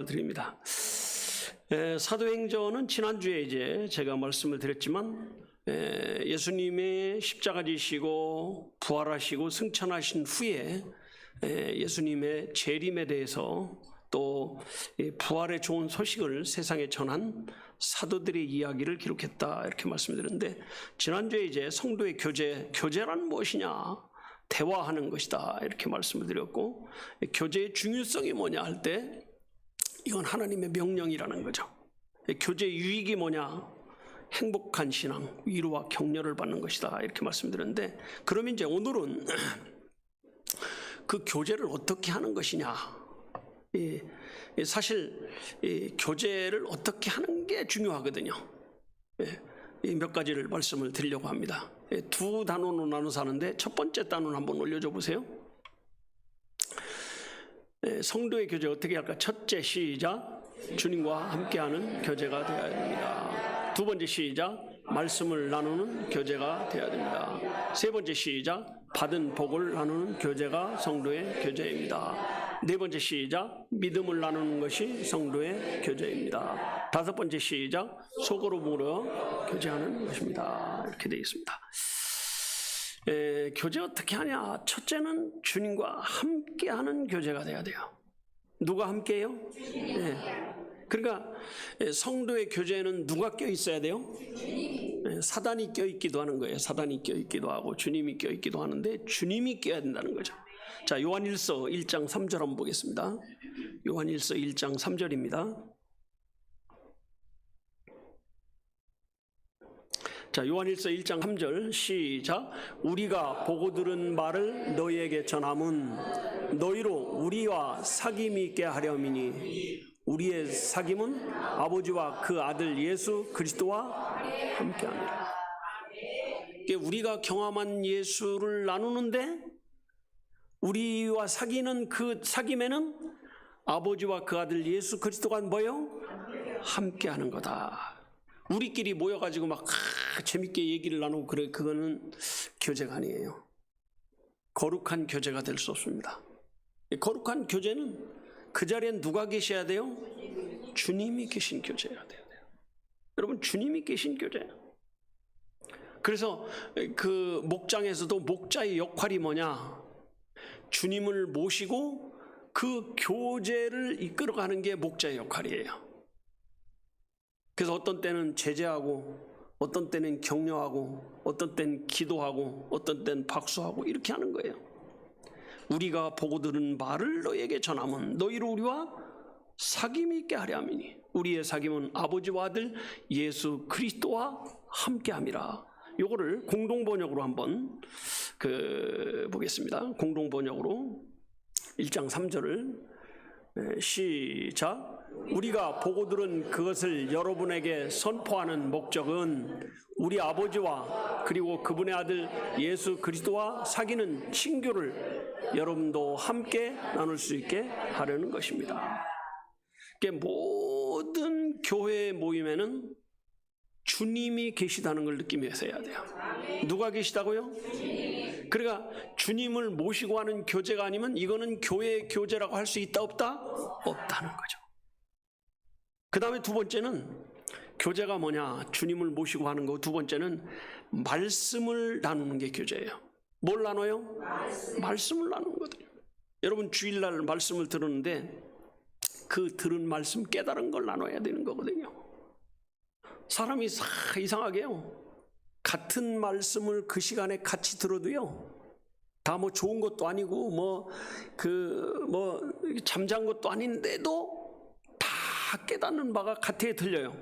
드립니다. 사도행전은 지난주에 이제 제가 말씀을 드렸지만 예수님의 십자가 지시고 부활하시고 승천하신 후에 예수님의 재림에 대해서 또 부활의 좋은 소식을 세상에 전한 사도들의 이야기를 기록했다 이렇게 말씀드렸는데, 지난주에 이제 성도의 교제란 무엇이냐, 대화하는 것이다 이렇게 말씀을 드렸고, 교제의 중요성이 뭐냐 할 때 이건 하나님의 명령이라는 거죠. 교제의 유익이 뭐냐, 행복한 신앙, 위로와 격려를 받는 것이다 이렇게 말씀드렸는데, 그러면 이제 오늘은 그 교제를 어떻게 하는 것이냐, 사실 교제를 어떻게 하는 게 중요하거든요. 몇 가지를 말씀을 드리려고 합니다. 두 단원으로 나눠서 하는데, 첫 번째 단원 한번 올려줘 보세요. 성도의 교제 어떻게 할까? 첫째, 시작. 주님과 함께하는 교제가 되어야 됩니다. 두 번째, 시작. 말씀을 나누는 교제가 되어야 됩니다. 세 번째, 시작. 받은 복을 나누는 교제가 성도의 교제입니다. 네 번째, 시작. 믿음을 나누는 것이 성도의 교제입니다. 다섯 번째, 시작. 속으로 물어 교제하는 것입니다. 이렇게 되어 있습니다. 교제 어떻게 하냐? 첫째는 주님과 함께하는 교제가 돼야 돼요. 누가 함께해요? 그러니까 성도의 교제에는 누가 껴있어야 돼요? 사단이 껴있기도 하는 거예요. 사단이 껴있기도 하고 주님이 껴있기도 하는데, 주님이 껴야 된다는 거죠. 자, 요한일서 1장 3절 한번 보겠습니다. 요한일서 1장 3절입니다. 자, 요한일서 1장 3절 시작. 우리가 보고 들은 말을 너희에게 전함은 너희로 우리와 사귐이 있게 하려니니 우리의 사귐은 아버지와 그 아들 예수 그리스도와 함께합니다. 우리가 경험한 예수를 나누는데, 우리와 사귀는 그 사귐에는 아버지와 그 아들 예수 그리스도가 뭐예요? 함께하는 거다. 우리끼리 모여가지고 막 재밌게 얘기를 나누고 그래, 그거는 교제가 아니에요. 거룩한 교제가 될 수 없습니다. 거룩한 교제는 그 자리에 누가 계셔야 돼요? 주님이 계신 교제가 돼야 돼요. 여러분, 주님이 계신 교제예요. 그래서 그 목장에서도 목자의 역할이 뭐냐? 주님을 모시고 그 교제를 이끌어가는 게 목자의 역할이에요. 그래서 어떤 때는 제재하고, 어떤 때는 격려하고, 어떤 때는 기도하고, 어떤 때는 박수하고, 이렇게 하는 거예요. 우리가 보고 들은 말을 너희에게 전함은 너희로 우리와 사귐이 있게 하려 함이니 우리의 사귐은 아버지와 아들 예수 그리스도와 함께함이라. 요거를 공동번역으로 한번 보겠습니다. 공동번역으로 1장 3절을 시작. 우리가 보고 들은 그것을 여러분에게 선포하는 목적은 우리 아버지와 그리고 그분의 아들 예수 그리스도와 사귀는 친교를 여러분도 함께 나눌 수 있게 하려는 것입니다. 모든 교회 모임에는 주님이 계시다는 걸 느끼면서 해야 돼요. 누가 계시다고요? 그러니까 주님을 모시고 하는 교제가 아니면 이거는 교회의 교제라고 할 수 있다 없다? 없다는 거죠. 그 다음에 두 번째는 교제가 뭐냐? 주님을 모시고 하는 거. 두 번째는 말씀을 나누는 게 교제예요. 뭘 나눠요? 말씀을 나누는 거거든요. 여러분, 주일날 말씀을 들었는데 그 들은 말씀, 깨달은 걸 나눠야 되는 거거든요. 사람이 이상하게요, 같은 말씀을 그 시간에 같이 들어도요, 다 뭐 좋은 것도 아니고 잠잔 것도 아닌데도 다 깨닫는 바가 같아 들려요.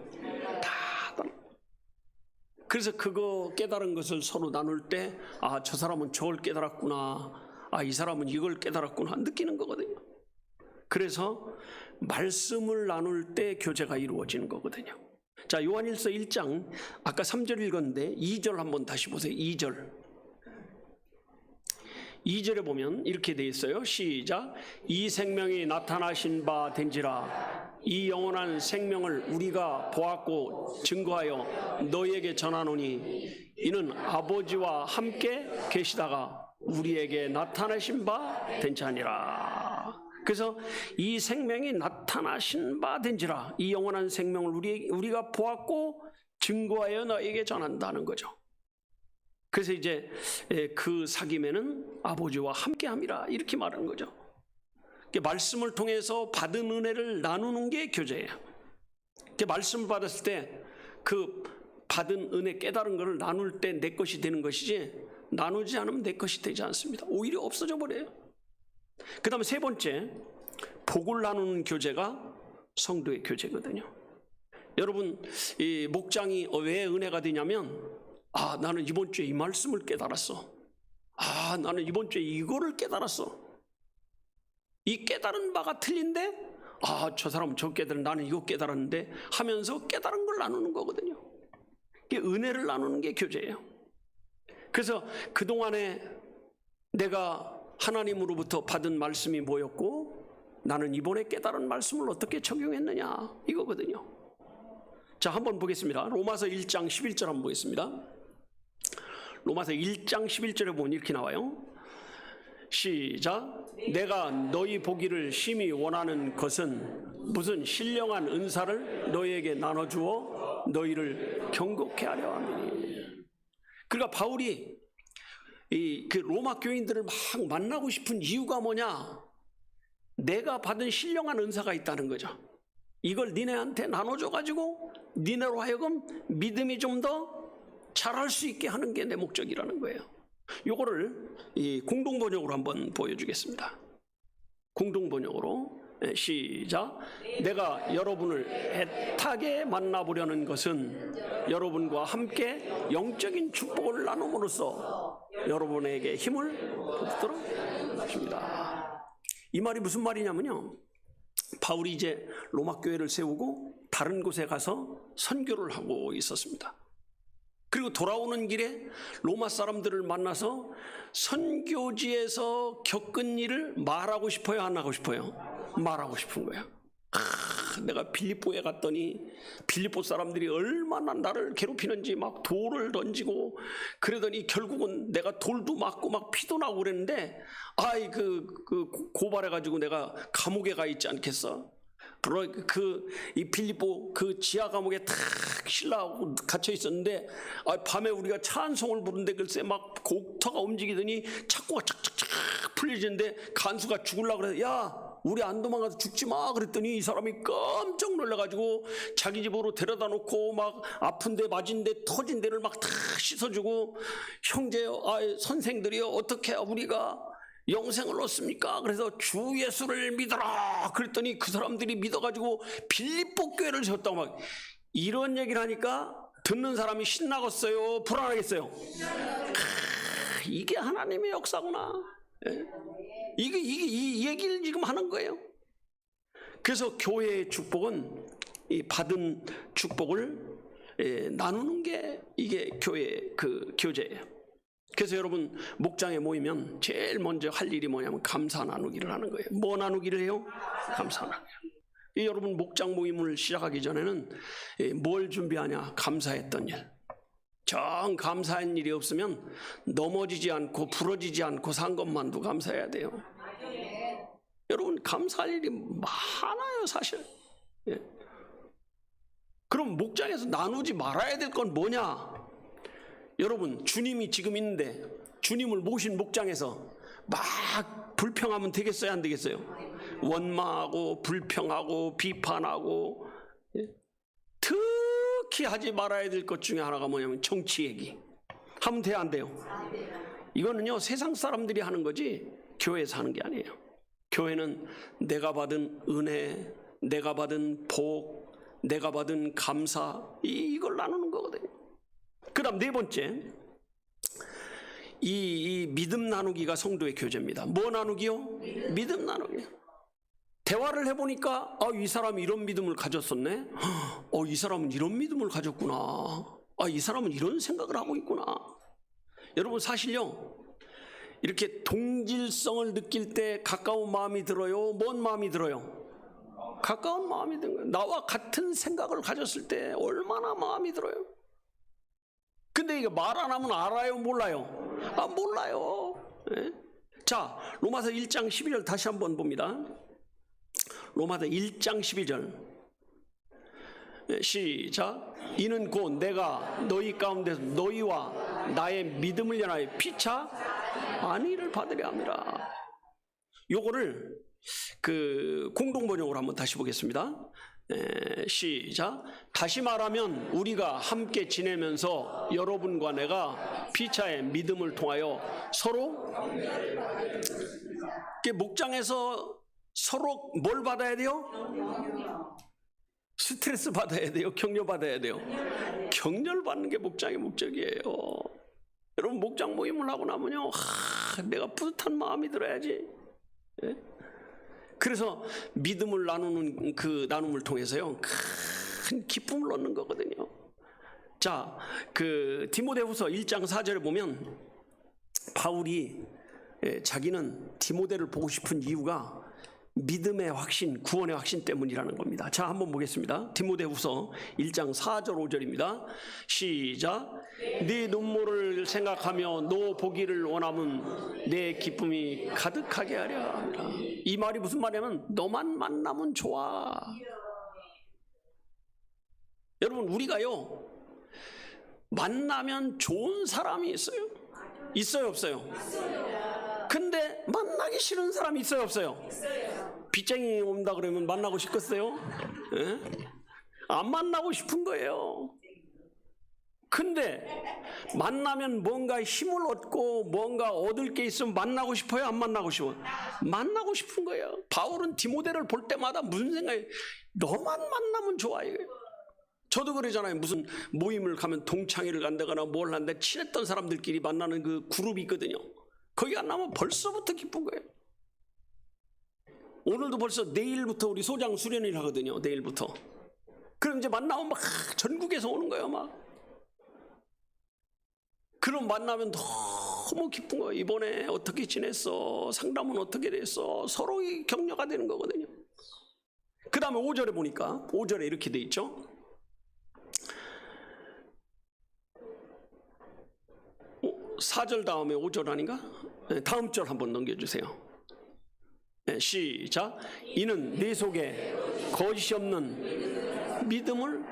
그래서 그거 깨달은 것을 서로 나눌 때, 아, 저 사람은 저걸 깨달았구나, 아, 이 사람은 이걸 깨달았구나 느끼는 거거든요. 그래서 말씀을 나눌 때 교제가 이루어지는 거거든요. 자, 요한일서 1장 아까 3절 읽었는데 2절 한번 다시 보세요. 2절에 보면 이렇게 돼 있어요. 시작. 이 생명이 나타나신 바 된지라 이 영원한 생명을 우리가 보았고 증거하여 너희에게 전하노니 이는 아버지와 함께 계시다가 우리에게 나타나신 바 된지 아니라. 그래서 이 생명이 나타나신 바 된지라 이 영원한 생명을 우리가 보았고 증거하여 너에게 전한다는 거죠. 그래서 이제 그 사귐에는 아버지와 함께함이라 이렇게 말하는 거죠. 말씀을 통해서 받은 은혜를 나누는 게 교제예요. 말씀을 받았을 때 그 받은 은혜 깨달은 것을 나눌 때 내 것이 되는 것이지 나누지 않으면 내 것이 되지 않습니다. 오히려 없어져 버려요. 그 다음에 세 번째, 복을 나누는 교제가 성도의 교제거든요. 여러분, 이 목장이 왜 은혜가 되냐면 나는 이번 주에 이 말씀을 깨달았어. 나는 이번 주에 이거를 깨달았어. 이 깨달은 바가 틀린데 저 사람은 저 깨달은 나는 이거 깨달았는데 하면서 깨달은 걸 나누는 거거든요. 이게 은혜를 나누는 게 교제예요. 그래서 그동안에 내가 하나님으로부터 받은 말씀이 뭐였고 나는 이번에 깨달은 말씀을 어떻게 적용했느냐 이거거든요. 자, 한번 보겠습니다. 로마서 1장 11절 한번 보겠습니다. 로마서 1장 11절에 보면 이렇게 나와요. 시작. 내가 너희 보기를 심히 원하는 것은 무슨 신령한 은사를 너희에게 나눠주어 너희를 경고케 하려 함이니. 그러니까 바울이 그 로마 교인들을 막 만나고 싶은 이유가 뭐냐? 내가 받은 신령한 은사가 있다는 거죠. 이걸 니네한테 나눠줘가지고 니네로 하여금 믿음이 좀 더 잘할 수 있게 하는 게 내 목적이라는 거예요. 요거를 이 공동번역으로 한번 보여주겠습니다. 공동번역으로 시작. 내가 여러분을 애타게 만나보려는 것은 여러분과 함께 영적인 축복을 나눔으로써 여러분에게 힘을 얻도록 하십니다. 이 말이 무슨 말이냐면요, 바울이 이제 로마 교회를 세우고 다른 곳에 가서 선교를 하고 있었습니다. 그리고 돌아오는 길에 로마 사람들을 만나서 선교지에서 겪은 일을 말하고 싶어요, 안 하고 싶어요? 말하고 싶은 거야. 내가 빌립보에 갔더니 빌립보 사람들이 얼마나 나를 괴롭히는지 막 돌을 던지고 그러더니 결국은 내가 돌도 맞고 막 피도 나고 그랬는데 고발해가지고 내가 감옥에 가 있지 않겠어? 이 빌립보 그 지하 감옥에 탁 신라하고 갇혀 있었는데 밤에 우리가 찬송을 부르는데 글쎄 막 곡터가 움직이더니 착고가 착착착 풀려지는데 간수가 죽으려고 그래서 야 우리 안 도망가서 죽지 마 그랬더니 이 사람이 깜짝 놀라가지고 자기 집으로 데려다 놓고 막 아픈데 맞은데 터진 데를 막 다 씻어주고 형제요 선생들이요 어떻게 우리가 영생을 얻습니까? 그래서 주 예수를 믿어라 그랬더니 그 사람들이 믿어가지고 빌립보 교회를 세웠다고 막 이런 얘기를 하니까 듣는 사람이 신나겠어요? 불안하겠어요? 이게 하나님의 역사구나. 이게 이 얘기를 지금 하는 거예요. 그래서 교회의 축복은 이 받은 축복을 나누는 게 이게 교회의 그 교제예요. 그래서 여러분 목장에 모이면 제일 먼저 할 일이 뭐냐면 감사 나누기를 하는 거예요. 뭐 나누기를 해요? 감사 나누기. 여러분 목장 모임을 시작하기 전에는 뭘 준비하냐? 감사했던 일. 정 감사한 일이 없으면 넘어지지 않고 부러지지 않고 산 것만도 감사해야 돼요. 여러분 감사할 일이 많아요 사실. 그럼 목장에서 나누지 말아야 될 건 뭐냐? 여러분 주님이 지금 있는데 주님을 모신 목장에서 막 불평하면 되겠어요 안 되겠어요? 원망하고 불평하고 비판하고 특히 하지 말아야 될 것 중에 하나가 뭐냐면 정치 얘기 하면 돼요 안 돼요? 이거는요 세상 사람들이 하는 거지 교회에서 하는 게 아니에요. 교회는 내가 받은 은혜, 내가 받은 복, 내가 받은 감사 이걸 나누는 거거든요. 그 다음 네 번째, 이 믿음 나누기가 성도의 교제입니다. 뭐 나누기요? 믿음 나누기. 대화를 해보니까 이 사람이 이런 믿음을 가졌었네. 이 사람은 이런 믿음을 가졌구나. 이 사람은 이런 생각을 하고 있구나. 여러분 사실요 이렇게 동질성을 느낄 때 가까운 마음이 들어요? 먼 마음이 들어요? 가까운 마음이 드는 거예요. 나와 같은 생각을 가졌을 때 얼마나 마음이 들어요. 근데 이거 말 안 하면 알아요? 몰라요? 몰라요. 자, 로마서 1장 12절 다시 한번 봅니다. 로마서 1장 12절. 시작. 이는 곧 내가 너희 가운데서 너희와 나의 믿음을 연하여 피차 안위를 받으려 함이라. 요거를 그 공동번역으로 한번 다시 보겠습니다. 시작. 다시 말하면 우리가 함께 지내면서 여러분과 내가 피차의 믿음을 통하여 서로 목장에서 서로 뭘 받아야 돼요? 스트레스 받아야 돼요? 격려 받아야 돼요? 격려를 받는 게 목장의 목적이에요. 여러분 목장 모임을 하고 나면요, 내가 뿌듯한 마음이 들어야지. 예? 그래서 믿음을 나누는 그 나눔을 통해서요, 큰 기쁨을 얻는 거거든요. 자, 그 디모데후서 1장 4절에 보면 바울이 자기는 디모데를 보고 싶은 이유가 믿음의 확신, 구원의 확신 때문이라는 겁니다. 자, 한번 보겠습니다. 디모데후서 1장 4절 5절입니다. 시작. 네 눈물을 생각하며 너 보기를 원하면 내 기쁨이 가득하게 하려 합니다. 이 말이 무슨 말이냐면 너만 만나면 좋아. 여러분 우리가요 만나면 좋은 사람이 있어요? 있어요 없어요? 근데 만나기 싫은 사람이 있어요 없어요? 빚쟁이 온다 그러면 만나고 싶겠어요? 예? 안 만나고 싶은 거예요. 근데 만나면 뭔가 힘을 얻고 뭔가 얻을 게 있으면 만나고 싶어요? 안 만나고 싶어요? 만나고 싶은 거예요. 바울은 디모데를 볼 때마다 무슨 생각이, 너만 만나면 좋아. 저도 그러잖아요. 무슨 모임을 가면 동창회를 간다거나 뭘 한다, 친했던 사람들끼리 만나는 그 그룹이 있거든요. 거기 안 나면 벌써부터 기쁜 거예요. 오늘도 벌써 내일부터 우리 소장 수련회를 하거든요. 내일부터. 그럼 이제 만나면 막 전국에서 오는 거예요. 막. 그럼 만나면 너무 기쁜 거예요. 이번에 어떻게 지냈어? 상담은 어떻게 됐어? 서로 격려가 되는 거거든요. 그 다음에 5절에 보니까 5절에 이렇게 돼 있죠. 4절 다음에 5절 아닌가? 다음 절 한번 넘겨주세요. 시작. 이는 내 속에 거짓이 없는 믿음을,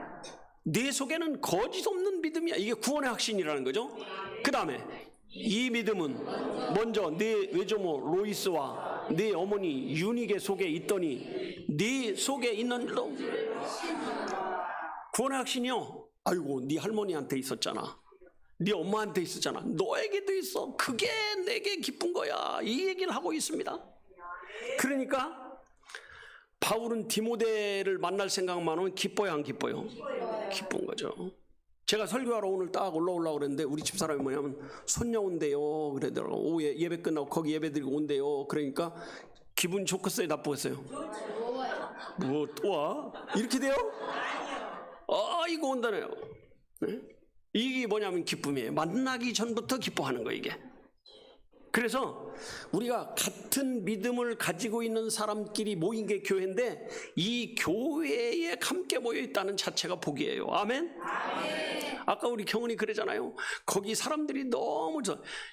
내 속에는 거짓 없는 믿음이야. 이게 구원의 확신이라는 거죠. 그 다음에 이 믿음은 먼저 내 외조모 로이스와 내 어머니 유니게 속에 있더니 네 속에 있는 일도. 구원의 확신이요. 아이고 네 할머니한테 있었잖아. 네 엄마한테 있었잖아. 너에게도 있어. 그게 내게 기쁜 거야. 이 얘기를 하고 있습니다. 그러니까 바울은 디모데를 만날 생각만 하면 기뻐요 안 기뻐요? 기쁜 거죠. 제가 설교하러 오늘 딱 올라오려고 그랬는데 우리 집사람이 뭐냐면 손녀 온대요 그러더라고. 오후에 예배 끝나고 거기 예배 드리고 온대요. 그러니까 기분 좋겠어요 나쁘겠어요? 뭐 또 와? 이렇게 돼요? 이거 온다네요. 네? 이게 뭐냐면 기쁨이에요. 만나기 전부터 기뻐하는 거예요 이게. 그래서 우리가 같은 믿음을 가지고 있는 사람끼리 모인 게 교회인데 이 교회에 함께 모여 있다는 자체가 복이에요. 아멘? 아멘. 아까 우리 경은이 그러잖아요. 거기 사람들이 너무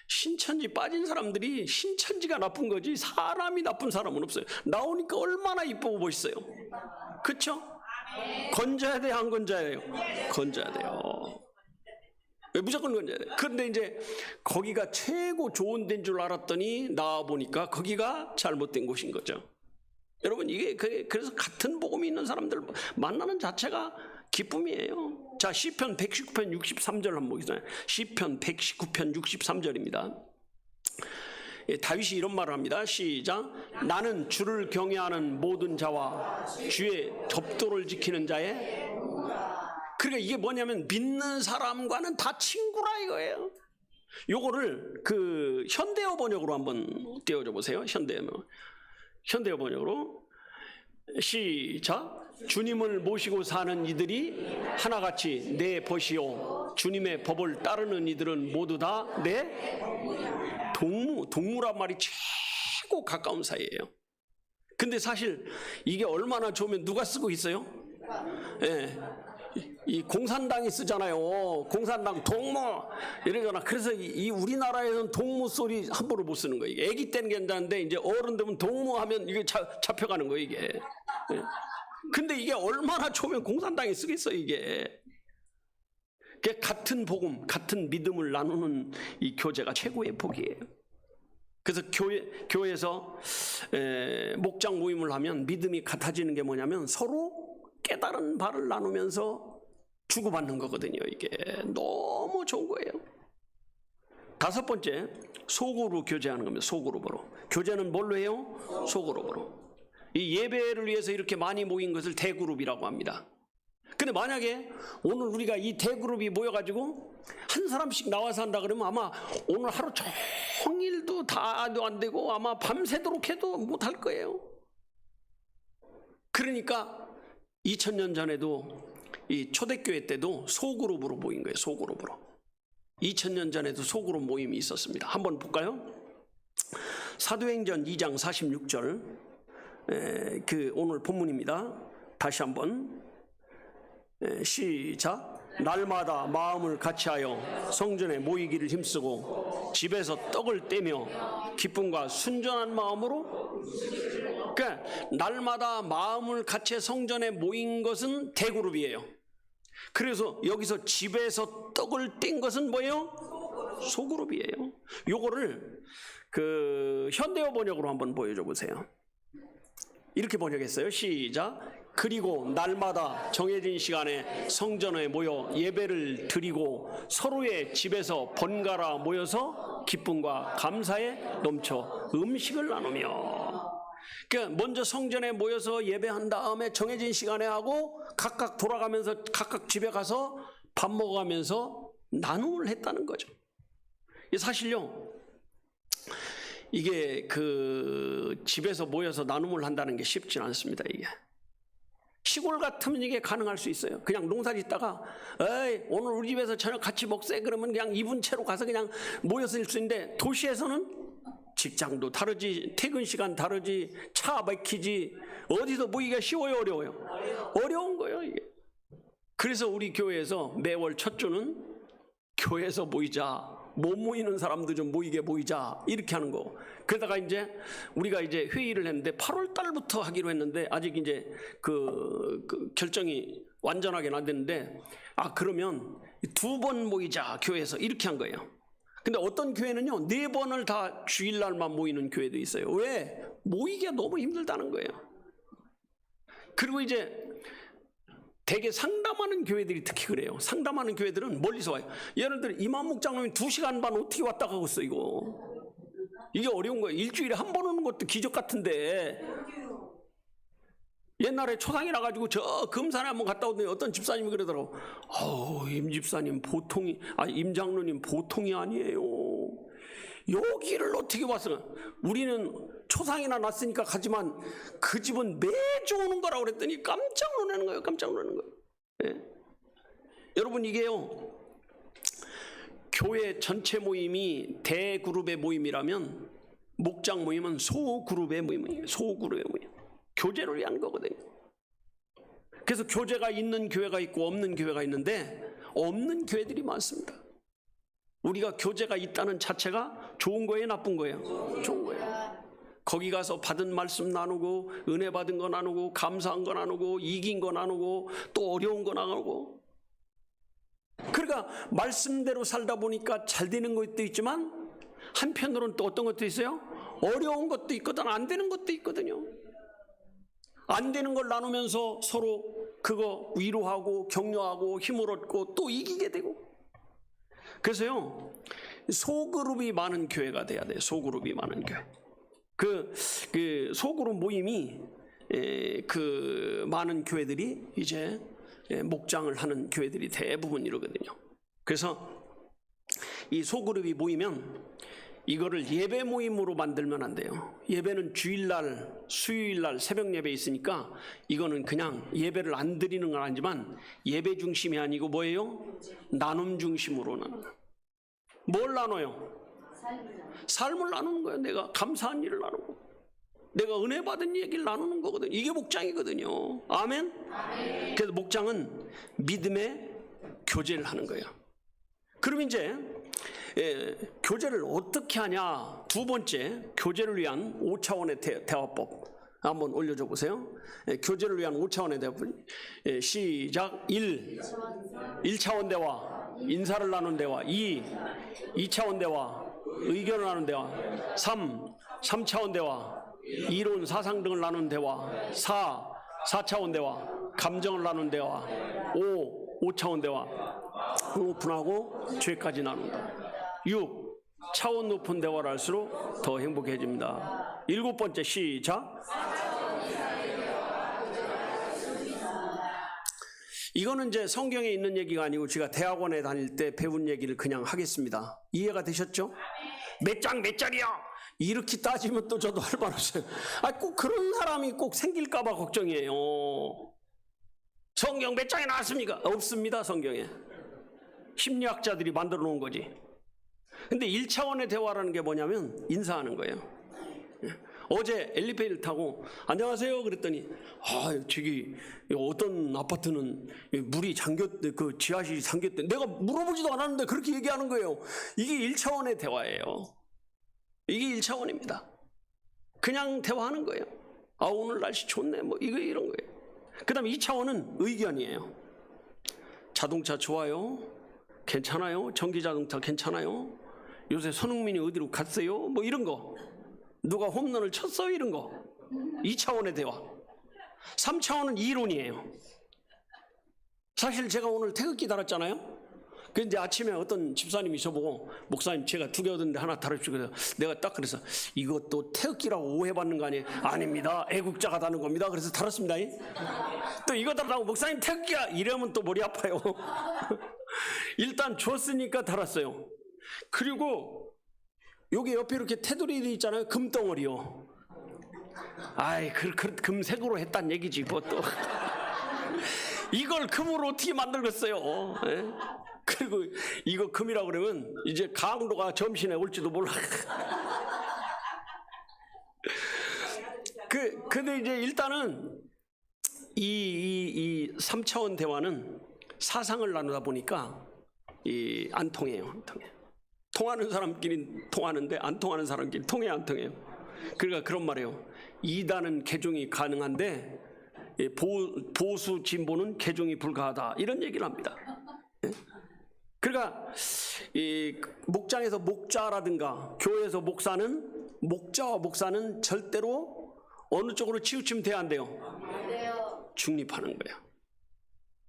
신천지 빠진 사람들이 신천지가 나쁜 거지 사람이 나쁜 사람은 없어요. 나오니까 얼마나 이쁘고 멋있어요. 그렇죠? 건져야 돼요 안 건져야 돼요? 건져야 돼요. 왜 무조건 건져야 돼. 그런데 이제 거기가 최고 좋은 데인 줄 알았더니 나와 보니까 거기가 잘못된 곳인 거죠. 여러분 이게 그래서 같은 복음이 있는 사람들 만나는 자체가 기쁨이에요. 자, 시편 119편 63절 한번 보겠습니다. 시편 119편 63절입니다. 다윗이 이런 말을 합니다. 시작. 나는 주를 경외하는 모든 자와 주의 법도를 지키는 자의. 그러니까 이게 뭐냐면 믿는 사람과는 다 친구라 이거예요. 요거를 그 현대어 번역으로 한번 띄워줘 보세요. 현대어 번역으로. 시작. 주님을 모시고 사는 이들이 하나같이 내 벗이요 주님의 법을 따르는 이들은 모두 다 내 동무란 말이 최고 가까운 사이예요. 근데 사실 이게 얼마나 좋으면 누가 쓰고 있어요? 예. 이 공산당이 쓰잖아요. 공산당 동무 이러잖아. 그래서 이 우리나라에서는 동무 소리 함부로 못 쓰는 거예요. 애기 때는 괜찮은데 이제 어른 되면 동무하면 이게 잡혀가는 거예요, 이게. 예. 근데 이게 얼마나 좋으면 공산당이 쓰겠어, 이게. 같은 복음, 같은 믿음을 나누는 이 교제가 최고의 복이에요. 그래서 교회에서 목장 모임을 하면 믿음이 같아지는 게 뭐냐면 서로 깨달은 바를 나누면서 주고받는 거거든요. 이게 너무 좋은 거예요. 다섯 번째, 소그룹 교제하는 겁니다. 소그룹으로. 교제는 뭘로 해요? 소그룹으로. 이 예배를 위해서 이렇게 많이 모인 것을 대그룹이라고 합니다. 근데 만약에 오늘 우리가 이 대그룹이 모여가지고 한 사람씩 나와서 한다 그러면 아마 오늘 하루 종일도 다도 안 되고 아마 밤새도록 해도 못할 거예요. 그러니까 2000년 전에도 이 초대교회 때도 소그룹으로 모인 거예요. 소그룹으로. 2000년 전에도 소그룹 모임이 있었습니다. 한번 볼까요? 사도행전 2장 46절 오늘 본문입니다. 다시 한번 시작. 날마다 마음을 같이하여 성전에 모이기를 힘쓰고 집에서 떡을 떼며 기쁨과 순전한 마음으로. 그러니까 날마다 마음을 같이 성전에 모인 것은 대그룹이에요. 그래서 여기서 집에서 떡을 뗀 것은 뭐예요? 소그룹이에요. 요거를 현대어 번역으로 한번 보여줘 보세요. 이렇게 번역했어요. 시작. 그리고 날마다 정해진 시간에 성전에 모여 예배를 드리고 서로의 집에서 번갈아 모여서 기쁨과 감사에 넘쳐 음식을 나누며. 그러니까 먼저 성전에 모여서 예배한 다음에 정해진 시간에 하고 각각 돌아가면서 각각 집에 가서 밥 먹어가면서 나눔을 했다는 거죠. 사실요, 이게 집에서 모여서 나눔을 한다는 게 쉽지 않습니다. 이게 시골 같으면 이게 가능할 수 있어요. 그냥 농사 짓다가 에이 오늘 우리 집에서 저녁 같이 먹세 그러면 그냥 입은 채로 가서 그냥 모여서 일 수 있는데, 도시에서는 직장도 다르지, 퇴근 시간 다르지, 차 막히지, 어디서 모이기가 쉬워요, 어려워요? 어려운 거예요, 이게. 그래서 우리 교회에서 매월 첫 주는 교회에서 모이자, 못 모이는 사람도 좀 모이게 모이자, 이렇게 하는 거. 그러다가 이제 우리가 이제 회의를 했는데 8월 달부터 하기로 했는데 아직 이제 결정이 완전하게는 안 됐는데, 그러면 2번 모이자 교회에서, 이렇게 한 거예요. 근데 어떤 교회는요 4번을 다 주일날만 모이는 교회도 있어요. 왜? 모이기가 너무 힘들다는 거예요. 그리고 이제 되게 상담하는 교회들이 특히 그래요. 상담하는 교회들은 멀리서 와요. 예를 들어 이만 목장님이 2시간 반 어떻게 왔다 가고 있어, 이게 어려운 거예요. 일주일에 한 번 오는 것도 기적 같은데. 옛날에 초상이라 가지고 저 금산에 한번 갔다 오더니 어떤 집사님이 그러더라고. 임 집사님 임 장로님 보통이 아니에요. 여기를 어떻게 왔어? 우리는 초상이나 났으니까 가지만 그 집은 매주 오는 거라고 그랬더니 깜짝 놀라는 거예요. 깜짝 놀라는 거예요. 예. 여러분, 이게요, 교회 전체 모임이 대그룹의 모임이라면 목장 모임은 소그룹의 모임이에요. 소그룹의 모임. 교제를 위한 거거든요. 그래서 교제가 있는 교회가 있고 없는 교회가 있는데 없는 교회들이 많습니다. 우리가 교제가 있다는 자체가 좋은 거예요, 나쁜 거예요? 좋은 거예요. 거기 가서 받은 말씀 나누고, 은혜 받은 거 나누고, 감사한 거 나누고, 이긴 거 나누고, 또 어려운 거 나누고. 그러니까 말씀대로 살다 보니까 잘 되는 것도 있지만 한편으로는 또 어떤 것도 있어요? 어려운 것도 있거든, 안 되는 것도 있거든요. 안 되는 걸 나누면서 서로 그거 위로하고 격려하고 힘을 얻고 또 이기게 되고. 그래서요, 소그룹이 많은 교회가 돼야 돼요. 소그룹이 많은 교회. 그 소그룹 모임이 많은 교회들이 이제 목장을 하는 교회들이 대부분 이러거든요. 그래서 이 소그룹이 모이면 이거를 예배 모임으로 만들면 안 돼요. 예배는 주일날, 수요일날 새벽 예배 있으니까 이거는 그냥 예배를 안 드리는 건 아니지만 예배 중심이 아니고 뭐예요? 나눔 중심으로 나눠요. 뭘 나눠요? 삶을 나누는 거예요. 내가 감사한 일을 나누고. 내가 은혜 받은 얘기를 나누는 거거든요. 이게 목장이거든요. 아멘? 그래서 목장은 믿음의 교제를 하는 거예요. 그럼 이제 교제를 어떻게 하냐? 두 번째, 교제를 위한 5차원의 대화법 한번 올려줘 보세요. 교제를 위한 5차원의 대화법. 시작. 1차원 대화, 인사를 나눈 대화. 2차원 대화, 의견을 나눈 대화. 3차원 대화, 이론, 사상 등을 나눈 대화. 4차원 대화, 감정을 나눈 대화. 5차원 대화, 오픈하고 죄까지 나눈다. 6차원 높은 대화를 할수록 더 행복해집니다. 7번째, 시작. 이거는 이제 성경에 있는 얘기가 아니고 제가 대학원에 다닐 때 배운 얘기를 그냥 하겠습니다. 이해가 되셨죠? 몇 장이야? 이렇게 따지면 또 저도 할 말 없어요. 꼭 그런 사람이 꼭 생길까봐 걱정이에요. 성경 몇 장에 나왔습니까? 없습니다, 성경에. 심리학자들이 만들어 놓은 거지. 근데 1차원의 대화라는 게 뭐냐면 인사하는 거예요. 어제 엘리베이터를 타고 안녕하세요 그랬더니 저기 어떤 아파트는 물이 잠겼대, 그 지하실이 잠겼대. 내가 물어보지도 않았는데 그렇게 얘기하는 거예요. 이게 1차원의 대화예요. 이게 1차원입니다. 그냥 대화하는 거예요. 오늘 날씨 좋네, 뭐 이런 거예요. 그 다음에 2차원은 의견이에요. 자동차 좋아요? 괜찮아요? 전기자동차 괜찮아요? 요새 손흥민이 어디로 갔어요? 뭐 이런 거. 누가 홈런을 쳤어요? 이런 거. 2차원의 대화. 3차원은 이론이에요. 사실 제가 오늘 태극기 달았잖아요. 근데 아침에 어떤 집사님이 저보고 목사님 제가 2개 얻었는데 하나 달아주시고 그래서 내가 딱 그래서 이것도 태극기라고 오해받는 거 아니에요? 아닙니다. 애국자가 다는 겁니다. 그래서 달았습니다. 또 이거 달라고 목사님 태극기야 이러면 또 머리 아파요. 일단 줬으니까 달았어요. 그리고 여기 옆에 이렇게 테두리 있잖아요. 금덩어리요. 금색으로 했단 얘기지 뭐 또. 이걸 금으로 어떻게 만들겠어요? 그리고 이거 금이라고 그러면 이제 강도가 점심에 올지도 몰라. 근데 이제 일단은 이 3차원 대화는 사상을 나누다 보니까 안 통해요. 통하는 사람끼리 통하는데 안 통하는 사람끼리 안 통해요. 그러니까 그런 말이에요. 이단은 개종이 가능한데 보수 진보는 개종이 불가하다. 이런 얘기를 합니다. 그러니까 이 목장에서 목자라든가 교회에서 목자와 목사는 절대로 어느 쪽으로 치우치면 돼야 안 돼요? 중립하는 거예요.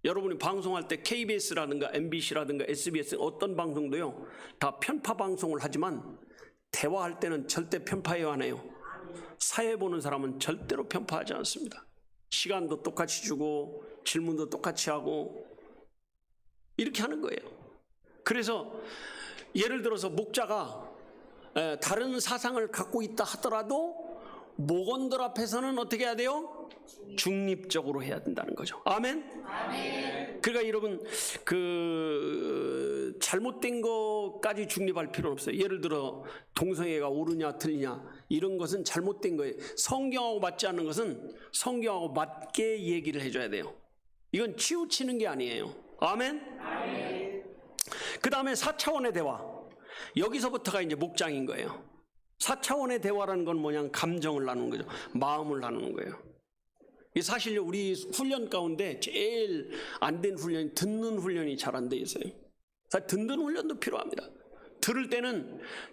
여러분이 방송할 때 KBS라든가 MBC라든가 SBS 어떤 방송도요 다 편파 방송을 하지만 대화할 때는 절대 편파해요, 안 해요? 사회 보는 사람은 절대로 편파하지 않습니다. 시간도 똑같이 주고 질문도 똑같이 하고 이렇게 하는 거예요. 그래서 예를 들어서 목자가 다른 사상을 갖고 있다 하더라도 목원들 앞에서는 어떻게 해야 돼요? 중립적으로 해야 된다는 거죠. 아멘? 그러니까 여러분 잘못된 것까지 중립할 필요는 없어요. 예를 들어 동성애가 옳으냐 틀리냐 이런 것은 잘못된 거예요. 성경하고 맞지 않는 것은 성경하고 맞게 얘기를 해줘야 돼요. 이건 치우치는 게 아니에요. 아멘? 그 다음에 4차원의 대화. 여기서부터가 이제 목장인 거예요. 4차원의 대화라는 건 뭐냐? 감정을 나누는 거죠. 마음을 나누는 거예요. 사실 우리 훈련 가운데 제일 안 된 훈련이 듣는 훈련이 잘 안 돼 있어요. 사실 듣는 훈련도 필요합니다.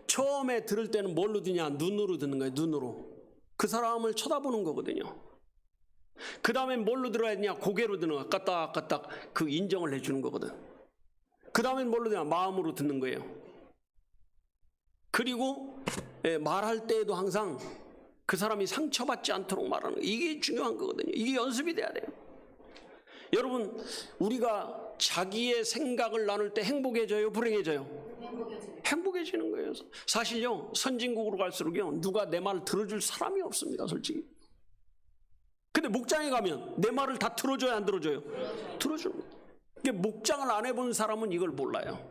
처음에 들을 때는 뭘로 듣냐? 눈으로 듣는 거예요. 눈으로. 그 사람을 쳐다보는 거거든요. 그 다음에 뭘로 들어야 되냐? 고개로 듣는 거야. 까딱까딱 그 인정을 해주는 거거든. 그 다음엔 뭘로 되냐? 마음으로 듣는 거예요. 그리고 말할 때에도 항상 그 사람이 상처받지 않도록 말하는 거예요. 이게 중요한 거거든요. 이게 연습이 돼야 돼요. 여러분 우리가 자기의 생각을 나눌 때 행복해져요? 불행해져요? 행복해지는 거예요. 사실요 선진국으로 갈수록요 누가 내 말을 들어줄 사람이 없습니다. 솔직히. 근데 목장에 가면 내 말을 다 들어줘야 안 들어줘요? 들어주는 거예요. 목장을 안 해본 사람은 이걸 몰라요.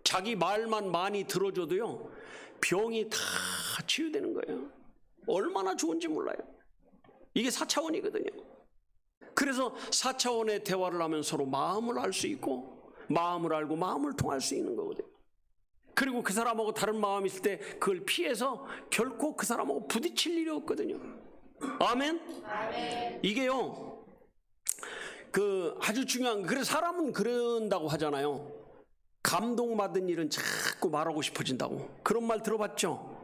자기 말만 많이 들어줘도요 병이 다 치유되는 거예요. 얼마나 좋은지 몰라요. 이게 4차원이거든요. 그래서 4차원의 대화를 하면 서로 마음을 알 수 있고 마음을 알고 마음을 통할 수 있는 거거든요. 그리고 그 사람하고 다른 마음이 있을 때 그걸 피해서 결코 그 사람하고 부딪힐 일이 없거든요. 아멘? 아멘. 이게요, 아주 중요한, 그래서 사람은 그런다고 하잖아요. 감동받은 일은 자꾸 말하고 싶어진다고. 그런 말 들어봤죠?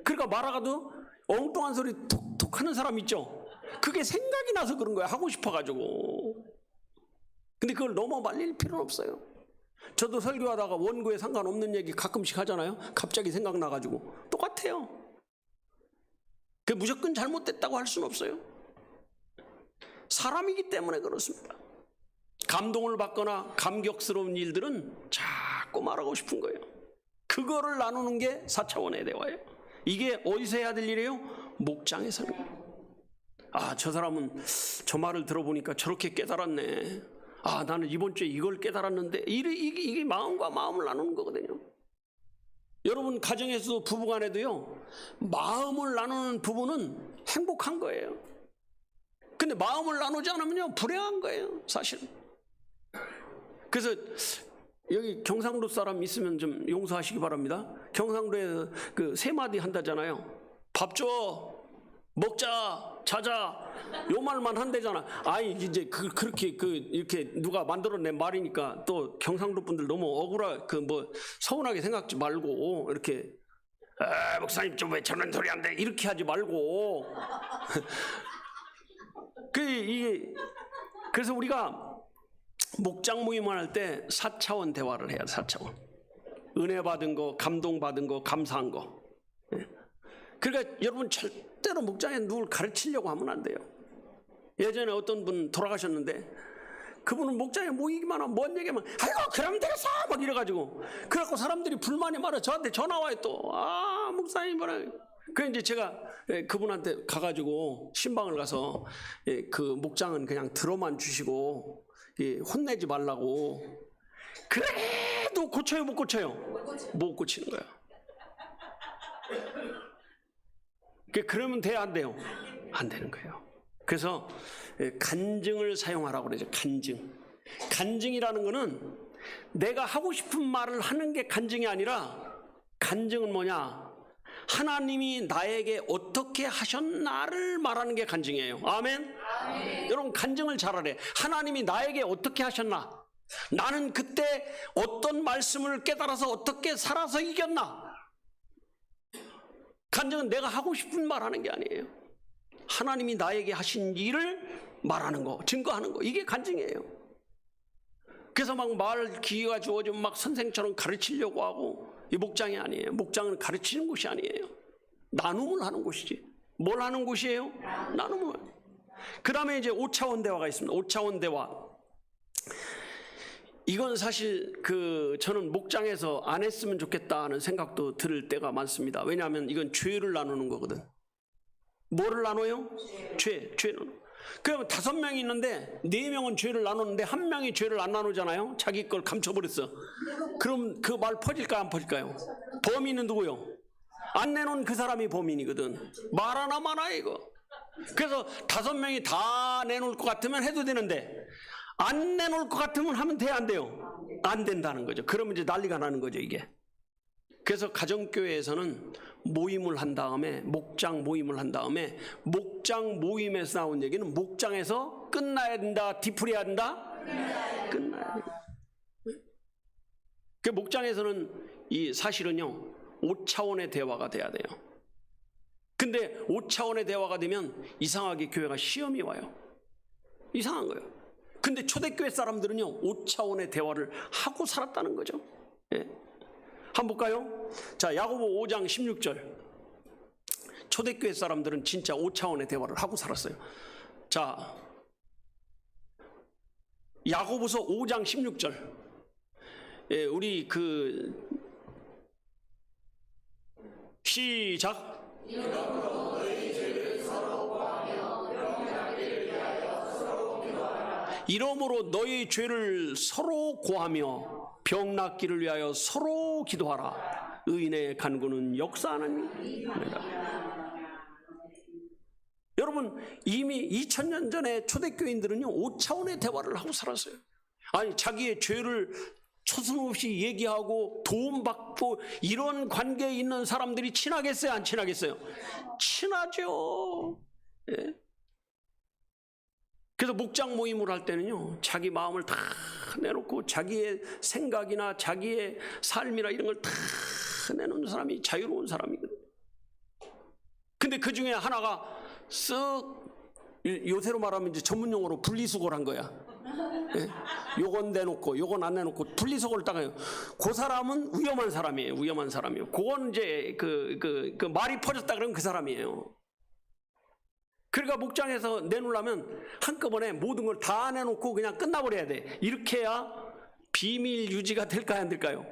그러니까 말하가도 엉뚱한 소리 톡톡 하는 사람 있죠? 그게 생각이 나서 그런 거야. 하고 싶어가지고. 근데 그걸 너무 말릴 필요는 없어요. 저도 설교하다가 원고에 상관없는 얘기 가끔씩 하잖아요. 갑자기 생각나가지고. 똑같아요. 그게 무조건 잘못됐다고 할 수는 없어요. 사람이기 때문에 그렇습니다. 감동을 받거나 감격스러운 일들은 자꾸 말하고 싶은 거예요. 그거를 나누는 게 4차원의 대화예요. 이게 어디서 해야 될 일이에요? 목장에서는. 아, 저 사람은 저 말을 들어보니까 저렇게 깨달았네. 아, 나는 이번 주에 이걸 깨달았는데. 이게 마음과 마음을 나누는 거거든요. 여러분 가정에서도 부부간에도요, 마음을 나누는 부부는 행복한 거예요. 근데 마음을 나누지 않으면요, 불행한 거예요, 사실은. 그래서 여기 경상도 사람 있으면 좀 용서하시기 바랍니다. 경상도에 그 세 마디 한다잖아요. 밥 줘, 먹자, 자자, 요 말만 한대잖아. 아니 이제 그렇게 이렇게 누가 만들어낸 말이니까 또 경상도 분들 너무 서운하게 생각하지 말고 이렇게 목사님 좀 왜 저런 소리 안 돼? 이렇게 하지 말고. 그래서 우리가 목장 모임을 할 때 4차원 대화를 해야 돼. 4차원. 은혜 받은 거, 감동 받은 거, 감사한 거. 그러니까 여러분 절대로 목장에 누굴 가르치려고 하면 안 돼요. 예전에 어떤 분 돌아가셨는데 그분은 목장에 모이기만 하면 뭔 얘기하면 아이고 그럼 되겠어 막 이래가지고, 그래갖고 사람들이 불만이 많아 저한테 전화 와요. 또 목사님 뭐라. 그래서 이제 제가 그분한테 가가지고 신방을 가서 그 목장은 그냥 들어만 주시고 혼내지 말라고. 그래도 고쳐요 못 고쳐요? 못 고치는 거야. 그러면 돼요 안 돼요? 안 되는 거예요. 그래서 간증을 사용하라고 그러죠. 간증이라는 거는 내가 하고 싶은 말을 하는 게 간증이 아니라, 간증은 뭐냐? 하나님이 나에게 어떻게 하셨나를 말하는 게 간증이에요. 아멘? 아멘. 여러분 간증을 잘하래. 하나님이 나에게 어떻게 하셨나? 나는 그때 어떤 말씀을 깨달아서 어떻게 살아서 이겼나? 간증은 내가 하고 싶은 말 하는 게 아니에요. 하나님이 나에게 하신 일을 말하는 거, 증거하는 거, 이게 간증이에요. 그래서 막 말 기회가 주어지면 막 선생처럼 가르치려고 하고, 이 목장이 아니에요. 목장은 가르치는 곳이 아니에요. 나눔을 하는 곳이지. 뭘 하는 곳이에요? 나눔을. 그 다음에 이제 5차원 대화가 있습니다. 5차원 대화. 이건 사실 저는 목장에서 안 했으면 좋겠다는 생각도 들을 때가 많습니다. 왜냐하면 이건 죄를 나누는 거거든. 뭐를 나눠요? 죄는. 그러면 5명이 있는데 4명은 죄를 나누는데 1명이 죄를 안 나누잖아요. 자기 걸 감춰버렸어. 그럼 그 말 퍼질까요 안 퍼질까요? 범인은 누구요? 안 내놓은 그 사람이 범인이거든. 말 하나 많아 이거. 그래서 5명이 다 내놓을 것 같으면 해도 되는데 안 내놓을 것 같으면 하면 돼 안 돼요? 안 된다는 거죠. 그러면 이제 난리가 나는 거죠 이게. 그래서 가정교회에서는 모임을 한 다음에, 목장 모임을 한 다음에, 목장 모임에서 나온 얘기는 목장에서 끝나야 된다, 뒤풀이해야 된다? 끝나야 된다. 그 목장에서는 이 사실은요 5차원의 대화가 돼야 돼요. 근데 5차원의 대화가 되면 이상하게 교회가 시험이 와요. 이상한 거예요. 근데 초대교회 사람들은요 5차원의 대화를 하고 살았다는 거죠. 예. 한번 볼까요? 자, 야고보 5장 16절. 초대교회 사람들은 진짜 5차원의 대화를 하고 살았어요. 자, 야고보서 5장 16절. 예, 우리 시작. 이러므로 너희 죄를 서로 고하며 병 낫기를 위하여 서로 기도하라. 의인의 간구는 역사하는 일이라. 왜냐하면 이미 2000년 전에 초대교인들은요 5차원의 대화를 하고 살았어요. 아니 자기의 죄를 서슴없이 얘기하고 도움받고 이런 관계에 있는 사람들이 친하겠어요? 안 친하겠어요? 친하죠. 예. 그래서 목장 모임을 할 때는요 자기 마음을 다 내놓고 자기의 생각이나 자기의 삶이나 이런 걸 다 내놓는 사람이 자유로운 사람이거든요. 근데 그 중에 하나가 쓱 요새로 말하면 이제 전문용어로 분리수거를 한 거야. 예? 요건 내놓고 요건 안 내놓고 분리수거를 따가요. 그 사람은 위험한 사람이에요. 위험한 사람이에요. 그건 이제 그 말이 퍼졌다 그러면 그 사람이에요. 그러니까 목장에서 내놓으려면 한꺼번에 모든 걸 다 내놓고 그냥 끝나버려야 돼. 이렇게 해야 비밀 유지가 될까요 안 될까요?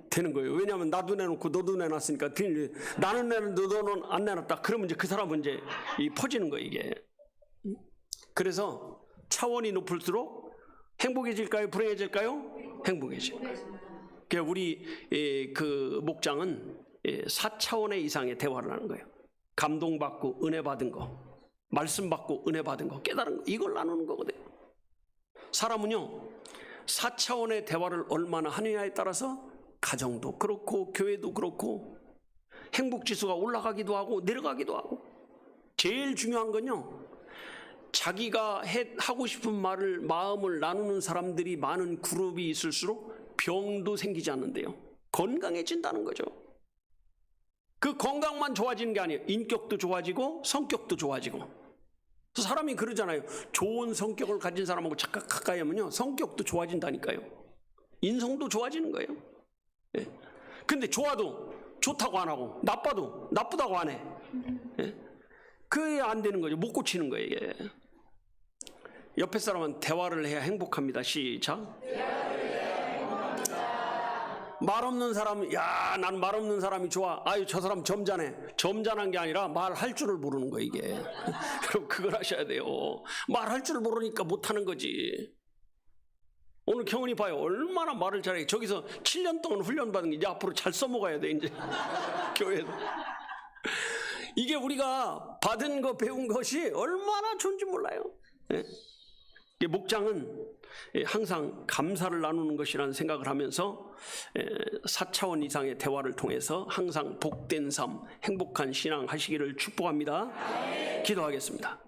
되는 거예요. 왜냐하면 나도 내놓고 너도 내놨으니까 나는 내놨는데 너는 안 내놨다. 그러면 이제 그 사람은 이제 퍼지는 거예요 이게. 그래서 차원이 높을수록 행복해질까요? 불행해질까요? 행복해져요. 그러니까 우리 그 목장은 4차원의 이상의 대화를 하는 거예요. 감동받고 은혜 받은 거, 말씀 받고 은혜 받은 거, 깨달은 거, 이걸 나누는 거거든요. 사람은요 4차원의 대화를 얼마나 하느냐에 따라서 가정도 그렇고 교회도 그렇고 행복지수가 올라가기도 하고 내려가기도 하고, 제일 중요한 건요 자기가 하고 싶은 말을 마음을 나누는 사람들이 많은 그룹이 있을수록 병도 생기지 않는데요 건강해진다는 거죠. 그 건강만 좋아지는 게 아니에요. 인격도 좋아지고 성격도 좋아지고. 사람이 그러잖아요. 좋은 성격을 가진 사람하고 착각 가까이 하면요 성격도 좋아진다니까요. 인성도 좋아지는 거예요. 예. 근데 좋아도 좋다고 안 하고 나빠도 나쁘다고 안 해. 예. 그게 안 되는 거죠. 못 고치는 거예요 이게. 옆에 사람은 대화를 해야 행복합니다. 시작. 말 없는 사람, 야, 난 말 없는 사람이 좋아. 아유, 저 사람 점잖해. 점잖은 게 아니라 말할 줄을 모르는 거 이게. 그럼 그걸 하셔야 돼요. 말할 줄 모르니까 못하는 거지. 오늘 경은이 봐요. 얼마나 말을 잘해. 저기서 7년 동안 훈련받은 게 이제 앞으로 잘 써먹어야 돼 이제 교회에서. 이게 우리가 받은 거 배운 것이 얼마나 좋은지 몰라요. 예? 목장은 항상 감사를 나누는 것이라는 생각을 하면서 4차원 이상의 대화를 통해서 항상 복된 삶, 행복한 신앙 하시기를 축복합니다. 기도하겠습니다.